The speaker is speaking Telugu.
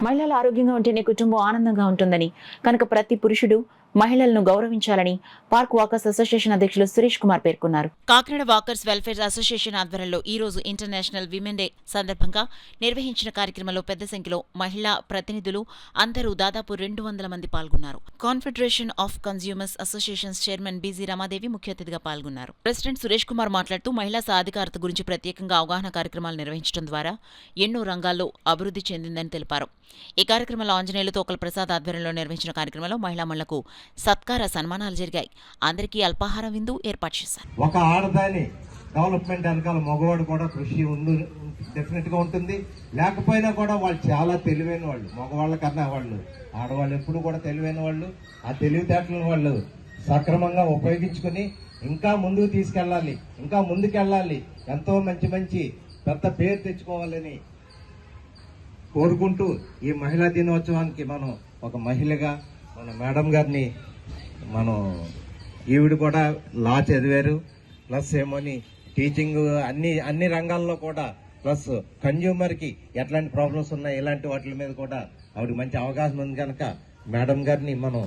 మహిళలు ఆరోగ్యంగా ఉంటేనే కుటుంబం ఆనందంగా ఉంటుందని కనుక ప్రతి పురుషుడు మహిళలను గౌరవించాలని పార్క్ వాకర్స్ అసోసియేషన్ అధ్యక్షులు సురేష్ కుమార్ పేర్కొన్నారు. కాకినాడ వాకర్స్ వెల్ఫేర్ అసోసియేషన్ ఆధ్వర్యంలో ఈ రోజు ఇంటర్నేషనల్ విమెన్ డే సందర్భంగా నిర్వహించిన కార్యక్రమంలో పెద్ద సంఖ్యలో మహిళా ప్రతినిధులు అందరూ దాదాపు 200 మంది పాల్గొన్నారు. Confederation of consumers associations chairman BG Ramadevi ముఖ్య అతిథిగా పాల్గొన్నారు. ప్రెసిడెంట్ సురేష్ కుమార్ మాట్లాడుతూ మహిళా సాధికారత గురించి ప్రత్యేకంగా అవగాహన కార్యక్రమాలు నిర్వహించడం ద్వారా ఎన్నో రంగాల్లో అభివృద్ధి చెందిందని తెలిపారు. ఈ కార్యక్రమంలో ఆంజనేయులు తోకల ప్రసాద్ ఆధ్వర్యంలో నిర్వహించిన కార్యక్రమంలో మహిళామణులకు సత్కార సన్మానాలు జరిగాయి. అందరికీ అల్పాహార విందు ఏర్పాటు చేశారు. ఒక ఆడదాని డెవలప్మెంట్ వెనకాల మగవాడు కూడా కృషి డెఫినెట్ గా ఉంటుంది. లేకపోయినా కూడా వాళ్ళు చాలా తెలివైన వాళ్ళు, మగవాళ్ళ కన్నా వాళ్ళు ఆడవాళ్ళు ఎప్పుడు కూడా తెలివైన వాళ్ళు. ఆ తెలివితేటలను వాళ్ళు సక్రమంగా ఉపయోగించుకుని ఇంకా ముందుకు తీసుకెళ్ళాలి, ఇంకా ముందుకెళ్ళాలి, ఎంతో మంచి మంచి పెద్ద పేరు తెచ్చుకోవాలని కోరుకుంటూ ఈ మహిళా దినోత్సవానికి మనం ఒక మహిళగా మన మేడం గారిని ఈవిడ కూడా లా చదివారు, ప్లస్ ఏమోని టీచింగ్ అన్ని రంగాల్లో కూడా, ప్లస్ కన్జ్యూమర్ కి ఎట్లాంటి ప్రాబ్లమ్స్ ఉన్నాయి ఇలాంటి వాటి మీద కూడా ఆవిడ మంచి అవగాహన ఉంది కనుక మేడం గారిని మనం